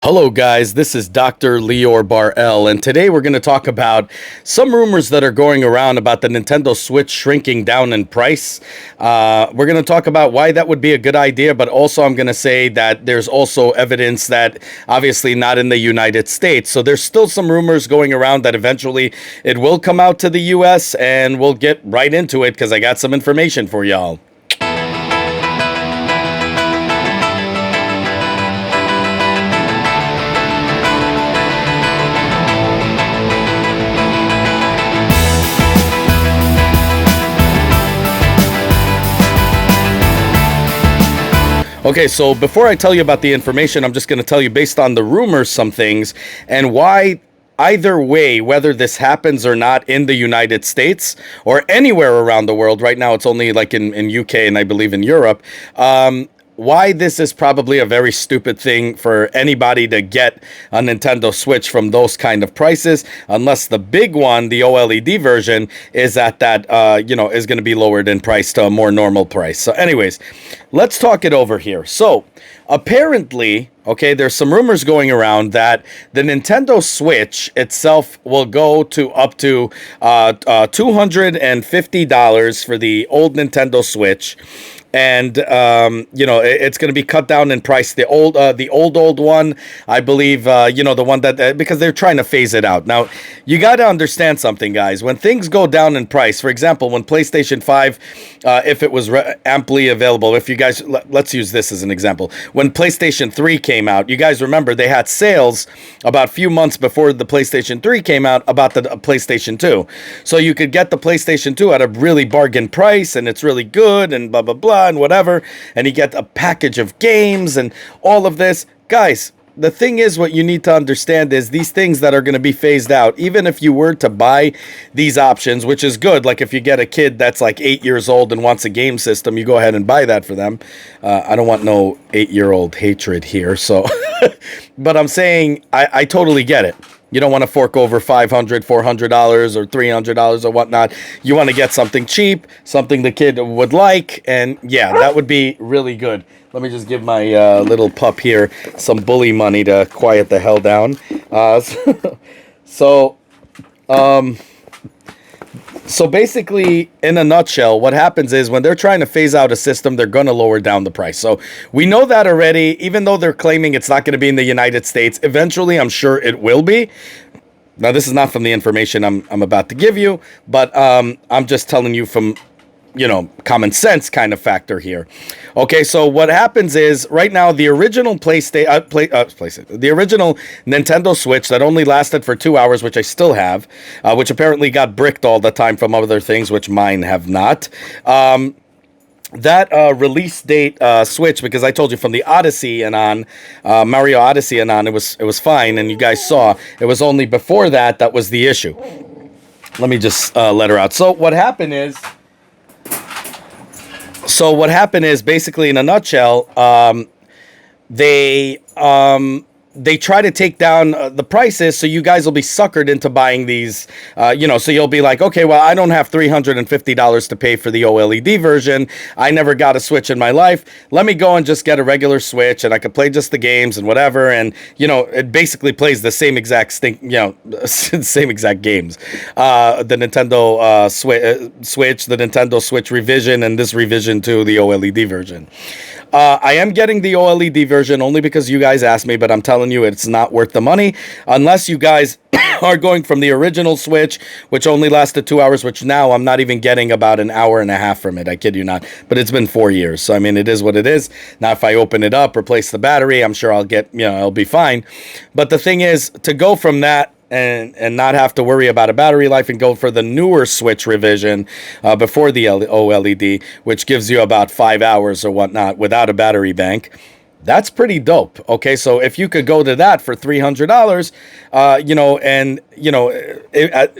Hello guys, this is Dr. Lior Bar-El, and today we're going to talk about some rumors that are going around about the Nintendo Switch shrinking down in price. We're going to talk about why that would be a good idea, but also I'm going to say that there's also evidence that obviously not in the United States. So there's still some rumors going around that eventually it will come out to the US, and we'll get right into it because I got some information for y'all. Okay, so before I tell you about the information, I'm just going to tell you based on the rumors some things and why either way, whether this happens or not in the United States or anywhere around the world. Right now it's only like in UK and I believe in Europe. Why this is probably a very stupid thing for anybody to get a Nintendo Switch from those kind of prices, unless the big one, the OLED version, is at that, is going to be lowered in price to a more normal price. So anyways, let's talk it over here. So apparently, okay, there's some rumors going around that the Nintendo Switch itself will go to up to $250 for the old Nintendo Switch. And it's going to be cut down in price. The old one, I believe, the one that because they're trying to phase it out. Now, you got to understand something, guys. When things go down in price, for example, when PlayStation 5, if it was amply available, if you guys, let's use this as an example. When PlayStation 3 came out, you guys remember they had sales about a few months before the PlayStation 3 came out about the PlayStation 2. So you could get the PlayStation 2 at a really bargain price, and it's really good, and blah, blah, blah. And whatever, and you get a package of games and all of this. Guys, the thing is, what you need to understand is these things that are going to be phased out, even if you were to buy these options, which is good, like if you get a kid that's like 8 years old and wants a game system, you go ahead and buy that for them. I don't want no 8-year-old hatred here, so but I'm saying I totally get it. You don't want to fork over $500, $400 or $300 or whatnot. You want to get something cheap, something the kid would like, and yeah, that would be really good. Let me just give my little pup here some bully money to quiet the hell down. So basically, in a nutshell, what happens is when they're trying to phase out a system, they're going to lower down the price. So we know that already, even though they're claiming it's not going to be in the United States. Eventually, I'm sure it will be. Now, this is not from the information I'm about to give you, but I'm just telling you from, common sense kind of factor here. Okay, so what happens is right now the original the original Nintendo Switch that only lasted for 2 hours, which I still have, which apparently got bricked all the time from other things, which mine have not. That release date switch, because I told you from the Odyssey and on, Mario Odyssey and on, it was fine, and you guys saw it was only before that was the issue. Let me just let her out. So what happened is basically in a nutshell, they try to take down the prices, so you guys will be suckered into buying these, so you'll be like, okay, well, I don't have $350 to pay for the OLED version. I never got a Switch in my life. Let me go and just get a regular Switch, and I could play just the games and whatever, and, it basically plays the same exact same exact games. The Nintendo Switch, the Nintendo Switch revision, and this revision to the OLED version. I am getting the OLED version only because you guys asked me, but I'm telling you it's not worth the money unless you guys are going from the original Switch, which only lasted 2 hours, which now I'm not even getting about an hour and a half from it. I kid you not. But it's been 4 years. So, I mean, it is what it is. Now, if I open it up, replace the battery, I'm sure I'll get, I'll be fine. But the thing is, to go from that and not have to worry about a battery life and go for the newer Switch revision before the OLED, which gives you about 5 hours or whatnot without a battery bank. That's pretty dope. Okay, so if you could go to that for $300,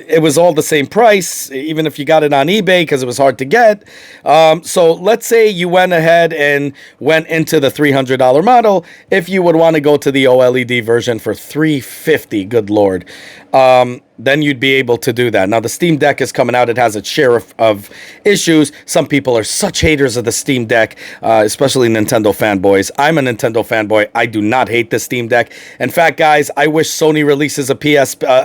it was all the same price, even if you got it on eBay because it was hard to get. So let's say you went ahead and went into the $300 model. If you would want to go to the OLED version for $350, good Lord. then you'd be able to do that. Now, the Steam Deck is coming out. It has its share of issues. Some people are such haters of the Steam Deck, especially Nintendo fanboys. I'm a Nintendo fanboy. I do not hate the Steam Deck. In fact, guys, I wish Sony releases a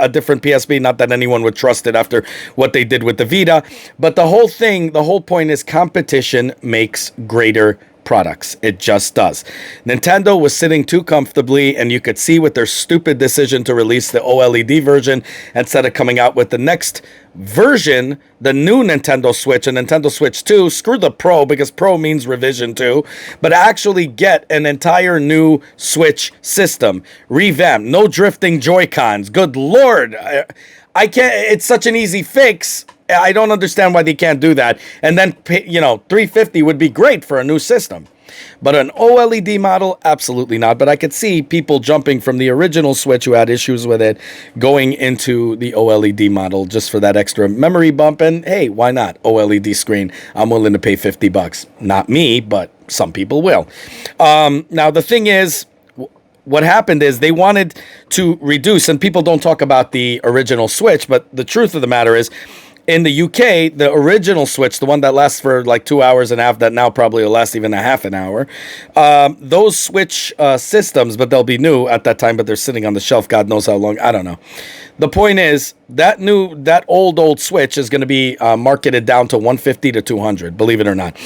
different PSP. Not that anyone would trust it after what they did with the Vita. But the whole point is competition makes greater products. It just does. Nintendo was sitting too comfortably, and you could see with their stupid decision to release the OLED version instead of coming out with the next version, the new Nintendo Switch, and Nintendo Switch 2, screw the Pro, because Pro means revision 2, but actually get an entire new Switch system, revamped, no drifting Joy-Cons. Good Lord. I can't, it's such an easy fix. I don't understand why they can't do that. And then, $350 would be great for a new system. But an OLED model, absolutely not. But I could see people jumping from the original Switch who had issues with it, going into the OLED model just for that extra memory bump. And hey, why not? OLED screen. I'm willing to pay $50. Not me, but some people will. Now, the thing is, what happened is they wanted to reduce, and people don't talk about the original Switch, but the truth of the matter is, in the UK, the original Switch, the one that lasts for like 2 hours and a half, that now probably will last even a half an hour, those Switch systems, but they'll be new at that time, but they're sitting on the shelf, God knows how long, I don't know. The point is, that old Switch is going to be marketed down to $150 to $200, believe it or not.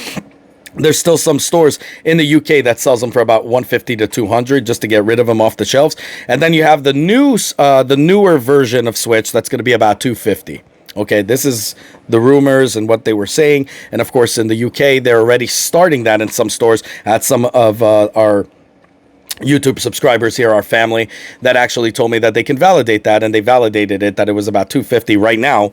There's still some stores in the UK that sells them for about $150 to $200 just to get rid of them off the shelves. And then you have the newer version of Switch that's going to be about $250. Okay, this is the rumors and what they were saying. And of course, in the UK, they're already starting that in some stores. At some of our YouTube subscribers here, our family, that actually told me that they can validate that, and they validated it, that it was about $250 right now.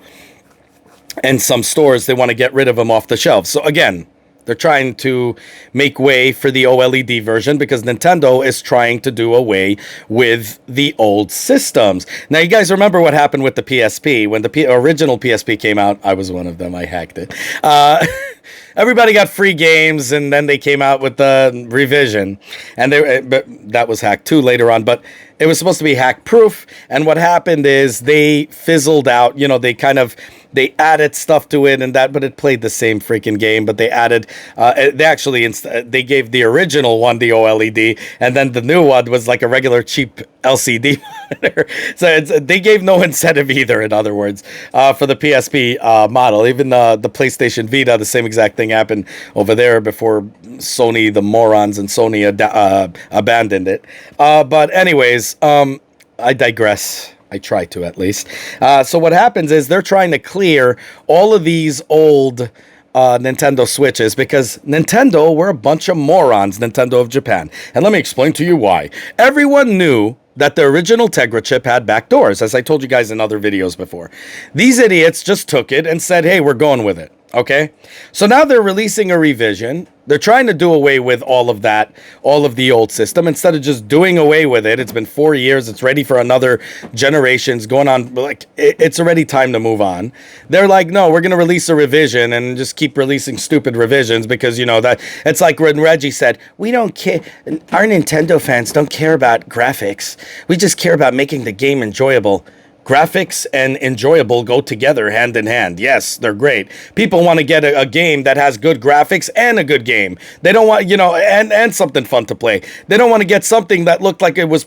And some stores, they want to get rid of them off the shelves. So again, they're trying to make way for the OLED version because Nintendo is trying to do away with the old systems. Now, you guys remember what happened with the PSP. When the original PSP came out, I was one of them. I hacked it. Everybody got free games, and then they came out with the revision. And but that was hacked too later on. But it was supposed to be hack-proof. And what happened is they fizzled out. They added stuff to it and that, but it played the same freaking game. But they added, they gave the original one the OLED, and then the new one was like a regular cheap LCD monitor. So they gave no incentive either, in other words, for the PSP model. Even the PlayStation Vita, the same exact thing happened over there before Sony, the morons, and Sony abandoned it. But anyways, I digress. I try to, at least. So what happens is they're trying to clear all of these old Nintendo Switches because Nintendo were a bunch of morons, Nintendo of Japan. And let me explain to you why. Everyone knew that the original Tegra chip had backdoors, as I told you guys in other videos before. These idiots just took it and said, hey, we're going with it. Okay? So now they're releasing a revision. They're trying to do away with all of that, all of the old system, instead of just doing away with it. It's been 4 years. It's ready for another generation's going on. Like, it's already time to move on. They're like, no, we're going to release a revision and just keep releasing stupid revisions because, that it's like when Reggie said, we don't care. Our Nintendo fans don't care about graphics. We just care about making the game enjoyable. Graphics and enjoyable go together hand in hand. Yes, they're great. People want to get a game that has good graphics and a good game. They don't want, and something fun to play. They don't want to get something that looked like it was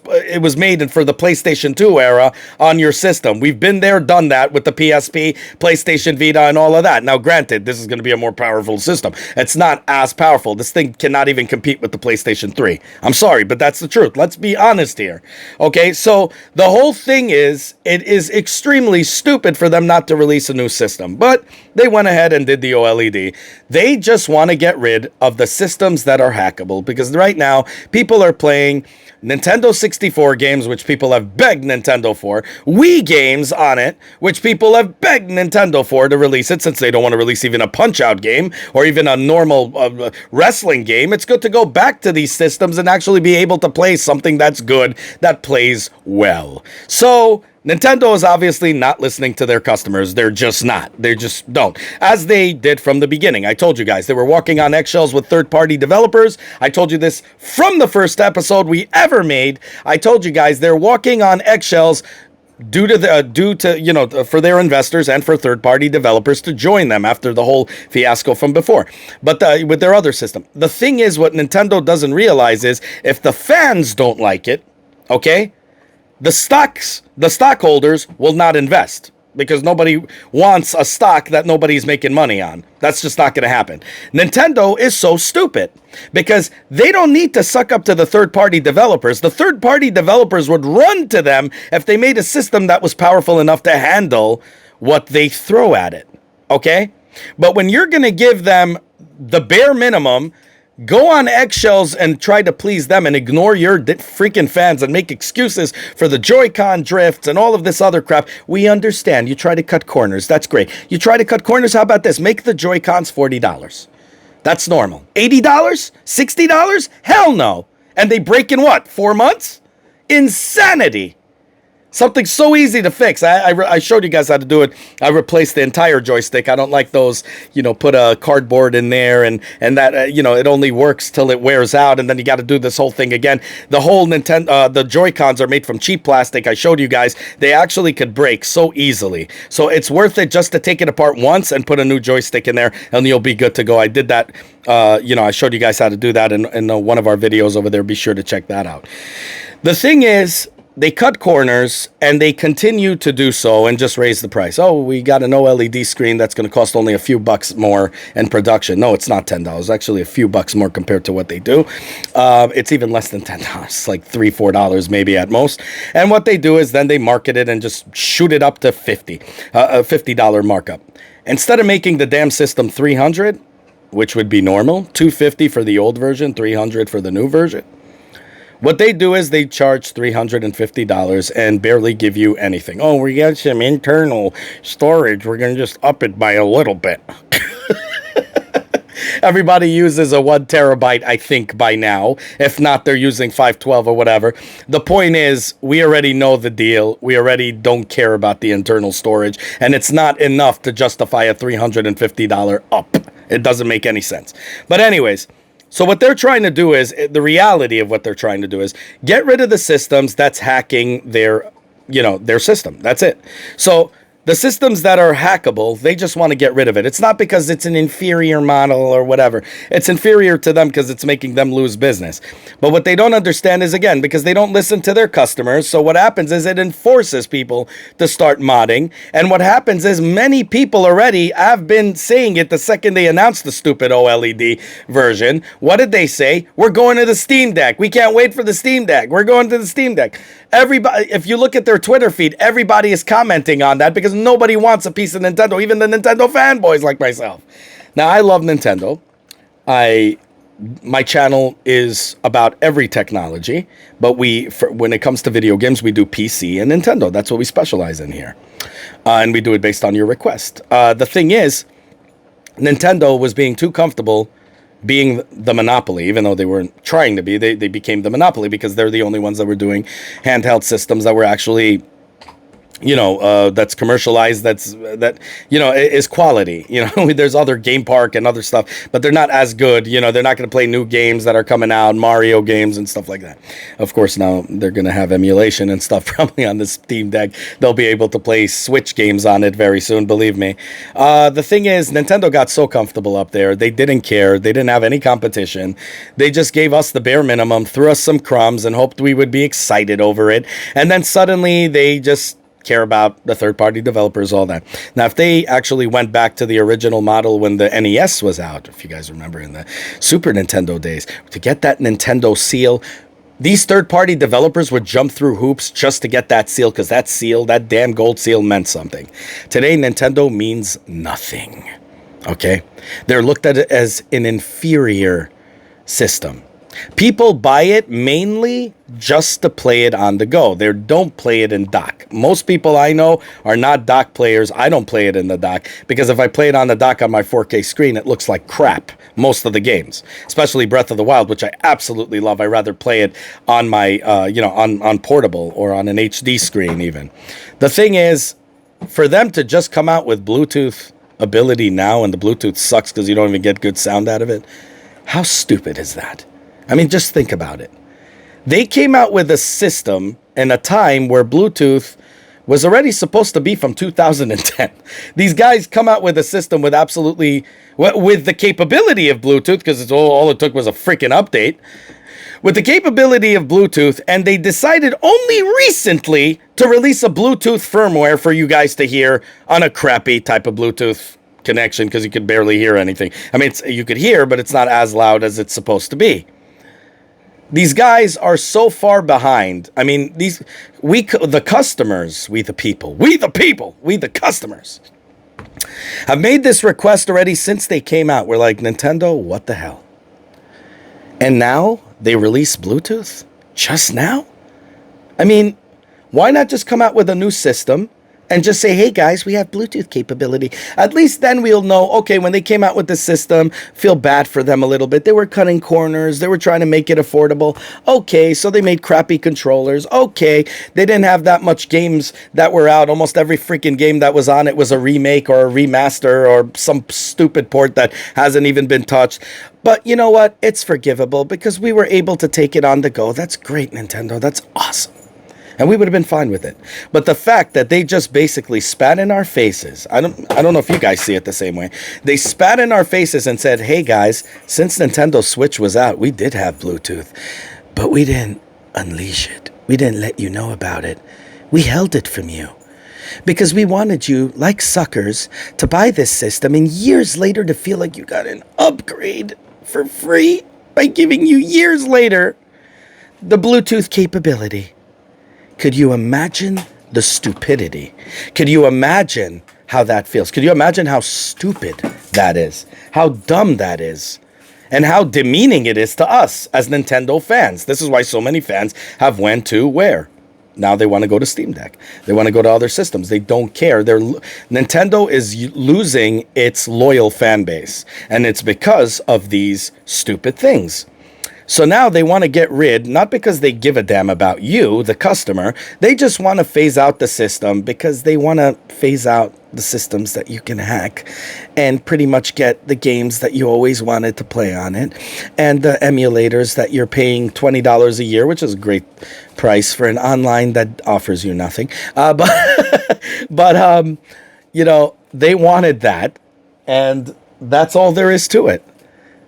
made for the PlayStation 2 era on your system. We've been there, done that with the PSP, PlayStation Vita, and all of that. Now, granted, this is going to be a more powerful system. It's not as powerful. This thing cannot even compete with the PlayStation 3. I'm sorry, but that's the truth. Let's be honest here. Okay, so the whole thing is, it is extremely stupid for them not to release a new system, but they went ahead and did the OLED. They just want to get rid of the systems that are hackable because right now people are playing Nintendo 64 games, which people have begged Nintendo for, Wii games on it, which people have begged Nintendo for to release it since they don't want to release even a Punch-Out game or even a normal wrestling game. It's good to go back to these systems and actually be able to play something that's good, that plays well. So Nintendo is obviously not listening to their customers. They're just not. They just don't. As they did from the beginning. I told you guys, they were walking on eggshells with third-party developers. I told you this from the first episode we ever made. I told you guys they're walking on eggshells due to for their investors and for third-party developers to join them after the whole fiasco from before. But with their other system, the thing is, what Nintendo doesn't realize is if the fans don't like it, okay, the stockholders will not invest. Because nobody wants a stock that nobody's making money on. That's just not going to happen. Nintendo is so stupid because they don't need to suck up to the third-party developers. The third-party developers would run to them if they made a system that was powerful enough to handle what they throw at it. Okay? But when you're going to give them the bare minimum, go on eggshells and try to please them and ignore your freaking fans and make excuses for the Joy-Con drifts and all of this other crap. We understand. You try to cut corners. That's great. You try to cut corners. How about this? Make the Joy-Cons $40. That's normal. $80? $60? Hell no. And they break in what? 4 months? Insanity. Something so easy to fix. I showed you guys how to do it. I replaced the entire joystick. I don't like those, put a cardboard in there and that, it only works till it wears out. And then you got to do this whole thing again. The whole the Joy-Cons are made from cheap plastic. I showed you guys. They actually could break so easily. So it's worth it just to take it apart once and put a new joystick in there and you'll be good to go. I did that. I showed you guys how to do that in one of our videos over there. Be sure to check that out. The thing is, they cut corners, and they continue to do so and just raise the price. Oh, we got an OLED screen that's going to cost only a few bucks more in production. No, it's not $10. Actually, a few bucks more compared to what they do. It's even less than $10, like $3, $4 maybe at most. And what they do is then they market it and just shoot it up to a $50 markup. Instead of making the damn system $300, which would be normal, $250 for the old version, $300 for the new version. What they do is they charge $350 and barely give you anything. Oh, we got some internal storage. We're going to just up it by a little bit. Everybody uses a 1 terabyte, I think, by now. If not, they're using 512 or whatever. The point is, we already know the deal. We already don't care about the internal storage. And it's not enough to justify a $350 up. It doesn't make any sense. But anyways, so what they're trying to do is, the reality of what they're trying to do is get rid of the systems that's hacking their system. That's it. So the systems that are hackable, they just want to get rid of it. It's not because it's an inferior model or whatever. It's inferior to them because it's making them lose business. But what they don't understand is, again, because they don't listen to their customers. So what happens is it enforces people to start modding. And what happens is many people already have been saying it the second they announced the stupid OLED version. What did they say? We're going to the Steam Deck. We can't wait for the Steam Deck. We're going to the Steam Deck. Everybody, if you look at their Twitter feed, everybody is commenting on that because nobody wants a piece of Nintendo, even the Nintendo fanboys like myself. Now, I love Nintendo. My channel is about every technology, but when it comes to video games, we do PC and Nintendo. That's what we specialize in here. And we do it based on your request. The thing is, Nintendo was being too comfortable being the monopoly, even though they weren't trying to be. They became the monopoly because they're the only ones that were doing handheld systems that were actually, that's commercialized, that is quality. There's other Game Park and other stuff, but they're not as good. They're not going to play new games that are coming out, Mario games and stuff like that. Of course, now they're going to have emulation and stuff probably on the Steam Deck. They'll be able to play Switch games on it very soon, believe me. The thing is, Nintendo got so comfortable up there. They didn't care. They didn't have any competition. They just gave us the bare minimum, threw us some crumbs, and hoped we would be excited over it. And then suddenly they just care about the third-party developers, all that. Now, if they actually went back to the original model when the NES was out, if you guys remember in the Super Nintendo days, to get that Nintendo seal, these third-party developers would jump through hoops just to get that seal, because that seal, that damn gold seal, meant something. Today, Nintendo means nothing. Okay? They're looked at it as an inferior system. People buy it mainly just to play it on the go. They don't play it in dock. Most people I know are not dock players. I don't play it in the dock because if I play it on the dock on my 4K screen, it looks like crap. Most of the games, especially Breath of the Wild, which I absolutely love. I rather play it on my, on portable or on an HD screen even. The thing is, for them to just come out with Bluetooth ability now, and the Bluetooth sucks because you don't even get good sound out of it, how stupid is that? I mean, just think about it. They came out with a system in a time where Bluetooth was already supposed to be from 2010. These guys come out with a system with absolutely, with the capability of Bluetooth, because it's all it took was a freaking update, with the capability of Bluetooth, and they decided only recently to release a Bluetooth firmware for you guys to hear on a crappy type of Bluetooth connection, because you could barely hear anything. I mean, you could hear, but it's not as loud as it's supposed to be. These guys are so far behind. I mean, the customers, we the customers, have made this request already since they came out. We're like, Nintendo, what the hell? And now they release Bluetooth? Just now? I mean, why not just come out with a new system and just say, hey guys, we have Bluetooth capability? At least then we'll know, okay, when they came out with the system, feel bad for them a little bit. They were cutting corners. They were trying to make it affordable. Okay, so they made crappy controllers. Okay, they didn't have that much games that were out. Almost every freaking game that was on it was a remake or a remaster or some stupid port that hasn't even been touched. But you know what? It's forgivable because we were able to take it on the go. That's great, Nintendo. That's awesome. And we would have been fine with it. But the fact that they just basically spat in our faces, I don't know if you guys see it the same way. They spat in our faces and said, hey guys, since Nintendo Switch was out, we did have Bluetooth, but we didn't unleash it. We didn't let you know about it. We held it from you because we wanted you, like suckers, to buy this system and years later to feel like you got an upgrade for free by giving you years later the Bluetooth capability. Could you imagine the stupidity? Could you imagine how that feels? Could you imagine how stupid that is? How dumb that is? And how demeaning it is to us as Nintendo fans. This is why so many fans have went to where? Now they want to go to Steam Deck. They want to go to other systems. They don't care. Nintendo is losing its loyal fan base. And it's because of these stupid things. So now they want to get rid, not because they give a damn about you, the customer. They just want to phase out the system because they want to phase out the systems that you can hack and pretty much get the games that you always wanted to play on it and the emulators that you're paying $20 a year, which is a great price for an online that offers you nothing. But you know, they wanted that, and that's all there is to it.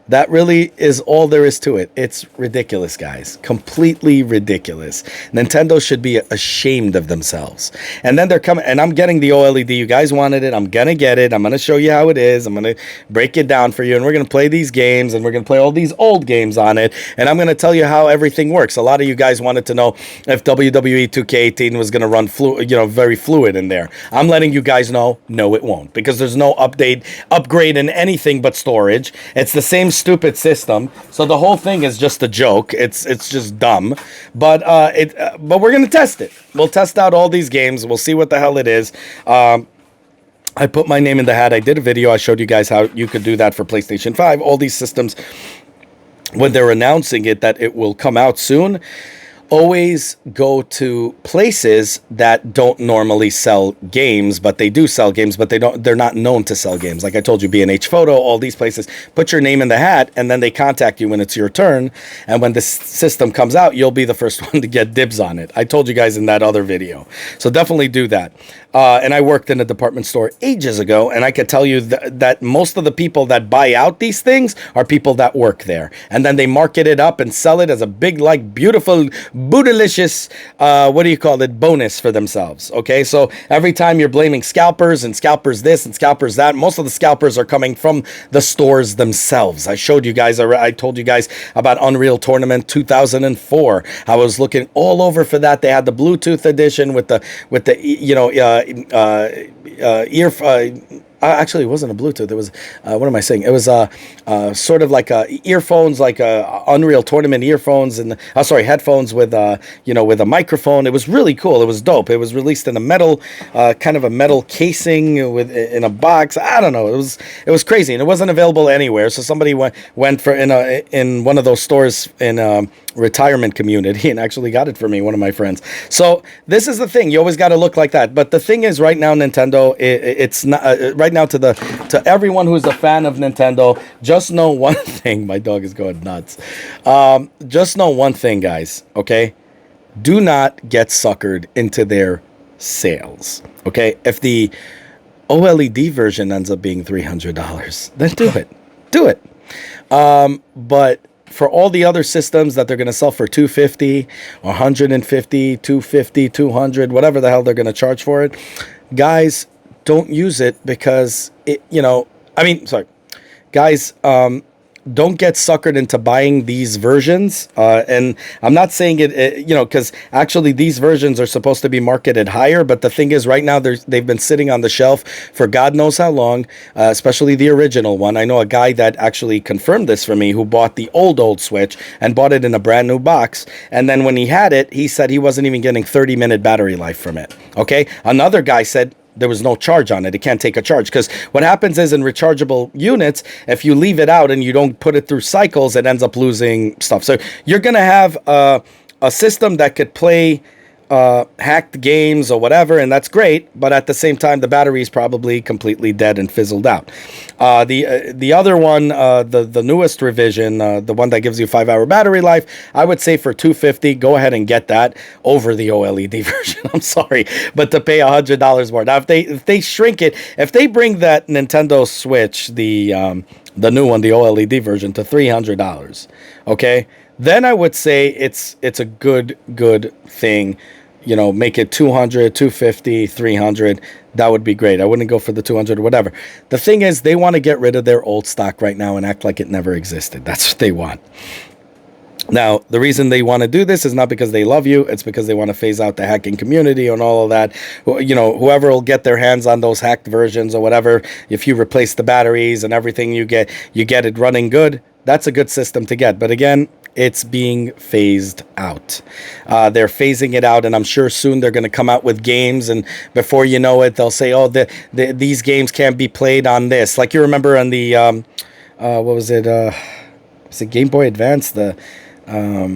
That really is all there is to it. It's ridiculous, guys. Completely ridiculous. Nintendo should be ashamed of themselves. And then they're coming, and I'm getting the OLED. You guys wanted it. I'm going to get it. I'm going to show you how it is. I'm going to break it down for you. And we're going to play these games, and we're going to play all these old games on it. And I'm going to tell you how everything works. A lot of you guys wanted to know if WWE 2K18 was going to run very fluid in there. I'm letting you guys know, no, it won't. Because there's no upgrade in anything but storage. It's the same stupid system, so the whole thing is just a joke. It's just dumb, but we're gonna test it. We'll test out all these games. We'll see what the hell it is. I put my name in the hat. I did a video. I showed you guys how you could do that for PlayStation 5. All these systems, when they're announcing it that it will come out soon, always go to places that don't normally sell games, but they do sell games, but they're not known to sell games. Like I told you, B&H Photo, all these places, put your name in the hat, and then they contact you when it's your turn. And when this system comes out, you'll be the first one to get dibs on it. I told you guys in that other video. So definitely do that. And I worked in a department store ages ago, and I could tell you that most of the people that buy out these things are people that work there. And then they market it up and sell it as a big, like, beautiful, bootylicious, bonus for themselves. Okay, so every time you're blaming scalpers and scalpers this and scalpers that, most of the scalpers are coming from the stores themselves. I showed you guys, I told you guys about Unreal Tournament 2004. I was looking all over for that. They had the Bluetooth edition with the actually, it wasn't a Bluetooth. It was, what am I saying? It was sort of like earphones, like Unreal Tournament earphones, and headphones with with a microphone. It was really cool. It was dope. It was released in a metal, kind of a metal casing in a box. I don't know. It was crazy, and it wasn't available anywhere. So somebody went for in one of those stores in retirement community and actually got it for me, one of my friends. So this is the thing. You always got to look like that. But the thing is, right now, Nintendo, it's not right now to everyone who's a fan of Nintendo, just know one thing. My dog is going nuts. Just know one thing, guys, okay? Do not get suckered into their sales. Okay, if the OLED version ends up being $300, then do it. But for all the other systems that they're going to sell for 250 or 150, 250, 200, whatever the hell they're going to charge for it, guys, don't use it because guys, don't get suckered into buying these versions. And I'm not saying because actually these versions are supposed to be marketed higher. But the thing is, right now, they've been sitting on the shelf for God knows how long, especially the original one. I know a guy that actually confirmed this for me who bought the old Switch and bought it in a brand new box. And then when he had it, he said he wasn't even getting 30-minute battery life from it. Okay. Another guy said there was no charge on it. It can't take a charge because what happens is in rechargeable units, if you leave it out and you don't put it through cycles, it ends up losing stuff. So you're going to have a system that could play hacked games or whatever, and that's great. But at the same time, the battery is probably completely dead and fizzled out. The other one, the newest revision, the one that gives you 5-hour battery life, I would say for $250, go ahead and get that over the OLED version. I'm sorry, but to pay $100 more. Now, if they shrink it, if they bring that Nintendo Switch, the new one, the OLED version, to $300, okay, then I would say it's a good thing. Make it 200, 250, 300. That would be great. I wouldn't go for the 200 or whatever. The thing is, they want to get rid of their old stock right now and act like it never existed. That's what they want. Now, the reason they want to do this is not because they love you. It's because they want to phase out the hacking community and all of that. Whoever will get their hands on those hacked versions or whatever, if you replace the batteries and everything, you get it running good. That's a good system to get. But again, it's being phased out. They're phasing it out, and I'm sure soon they're going to come out with games, and before you know it, they'll say, oh, these games can't be played on this. Like you remember on the, what was it? Was it Game Boy Advance? No,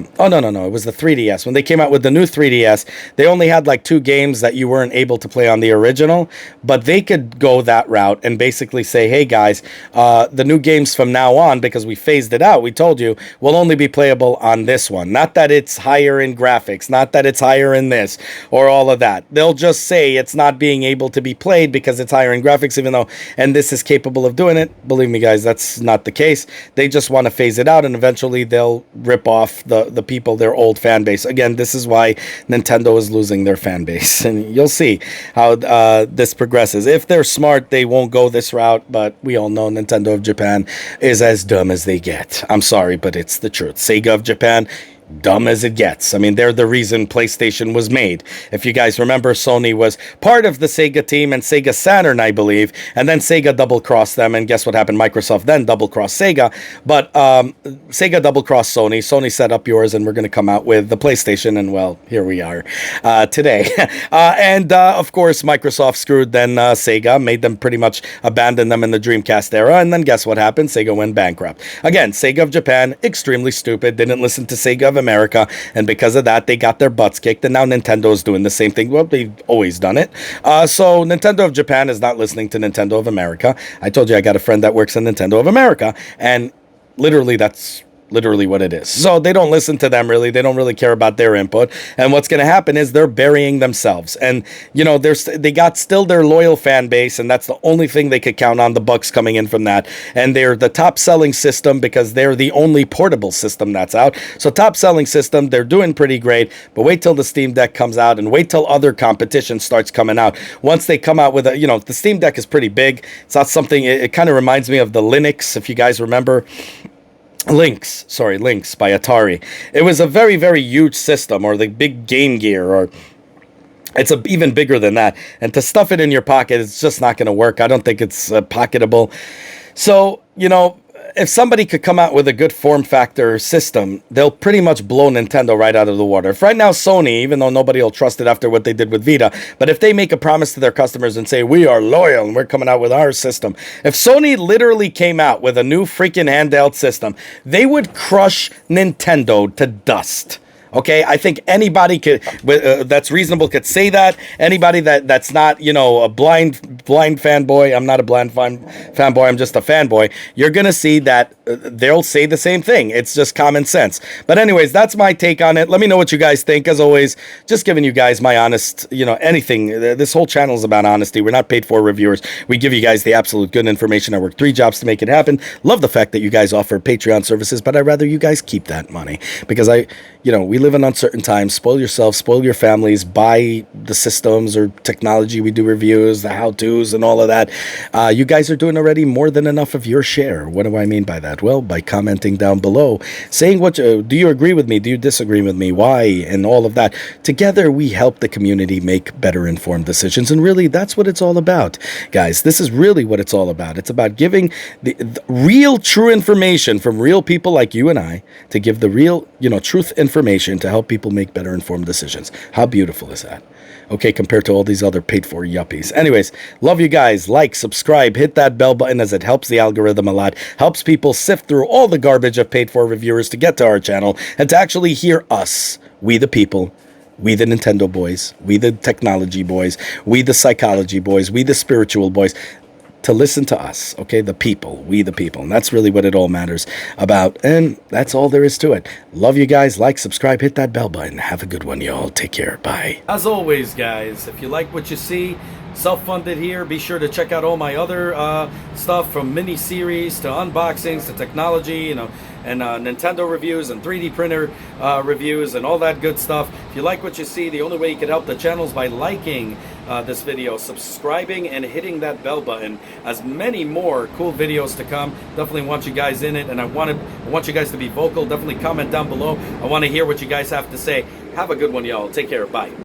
it was the 3DS. When they came out with the new 3DS, they only had like 2 games that you weren't able to play on the original, but they could go that route and basically say, hey guys, the new games from now on, because we phased it out, we told you, will only be playable on this one. Not that it's higher in graphics, not that it's higher in this or all of that. They'll just say it's not being able to be played because it's higher in graphics, even though, and this is capable of doing it. Believe me guys, that's not the case. They just want to phase it out, and eventually they'll rip off the people, their old fan base. Again, this is why Nintendo is losing their fan base, and you'll see how this progresses. If they're smart, they won't go this route, but we all know Nintendo of Japan is as dumb as they get. I'm sorry, but it's the truth. Sega of Japan, dumb as it gets. I mean, they're the reason PlayStation was made. If you guys remember, Sony was part of the Sega team and Sega Saturn, I believe, and then Sega double-crossed them, and guess what happened? Microsoft then double-crossed Sega, but Sega double-crossed Sony. Sony set up yours, and we're going to come out with the PlayStation, and well, here we are today. And of course, Microsoft screwed then Sega, made them pretty much abandon them in the Dreamcast era, and then guess what happened? Sega went bankrupt. Again, Sega of Japan, extremely stupid, didn't listen to Sega of America, and because of that, they got their butts kicked, and now Nintendo is doing the same thing. Well, they've always done it. So Nintendo of Japan is not listening to Nintendo of America. I told you I got a friend that works in Nintendo of America, and literally that's literally what it is. So they don't listen to them really. They don't really care about their input. And what's going to happen is they're burying themselves. And, they got still their loyal fan base, and that's the only thing they could count on, the bucks coming in from that. And they're the top selling system because they're the only portable system that's out. So top selling system, they're doing pretty great. But wait till the Steam Deck comes out, and wait till other competition starts coming out. Once they come out with the Steam Deck is pretty big. It's not something, it kind of reminds me of the Linux, if you guys remember. Lynx by Atari. It was a very, very huge system, or the big Game Gear, or it's even bigger than that. And to stuff it in your pocket, it's just not going to work. I don't think it's pocketable. So, if somebody could come out with a good form factor system, they'll pretty much blow Nintendo right out of the water. If right now Sony, even though nobody will trust it after what they did with Vita, but if they make a promise to their customers and say, we are loyal and we're coming out with our system, if Sony literally came out with a new freaking handheld system, they would crush Nintendo to dust. Okay, I think anybody could that's reasonable could say that. Anybody that's not, you know, a blind fanboy. I'm not a blind fanboy. I'm just a fanboy. You're gonna see that they'll say the same thing. It's just common sense. But anyways, that's my take on it. Let me know what you guys think. As always, just giving you guys my honest, you know, anything. This whole channel is about honesty. We're not paid for reviewers. We give you guys the absolute good information. I work 3 jobs to make it happen. Love the fact that you guys offer Patreon services, but I'd rather you guys keep that money because we live in uncertain times. Spoil yourself, spoil your families, buy the systems or technology. We do reviews, the how-tos and all of that. You guys are doing already more than enough of your share. What do I mean by that? Well, by commenting down below, saying do you agree with me? Do you disagree with me? Why? And all of that. Together, we help the community make better informed decisions. And really, that's what it's all about. Guys, this is really what it's all about. It's about giving the real, true information from real people like you and I to give the real, truth information to help people make better informed decisions. How beautiful is that? Okay, compared to all these other paid-for yuppies. Anyways, love you guys. Like, subscribe, hit that bell button as it helps the algorithm a lot. Helps people sift through all the garbage of paid-for reviewers to get to our channel and to actually hear us, we the people, we the Nintendo boys, we the technology boys, we the psychology boys, we the spiritual boys, to listen to us, okay? The people, we the people. And that's really what it all matters about. And that's all there is to it. Love you guys. Like, subscribe, hit that bell button. Have a good one, y'all. Take care. Bye. As always, guys, if you like what you see, self-funded here, be sure to check out all my other stuff, from mini-series to unboxings to technology, and Nintendo reviews and 3D printer reviews and all that good stuff. If you like what you see, the only way you can help the channel is by liking this video, subscribing, and hitting that bell button. As many more cool videos to come. Definitely want you guys in it, and I want you guys to be vocal. Definitely comment down below. I want to hear what you guys have to say. Have a good one, y'all. Take care. Bye.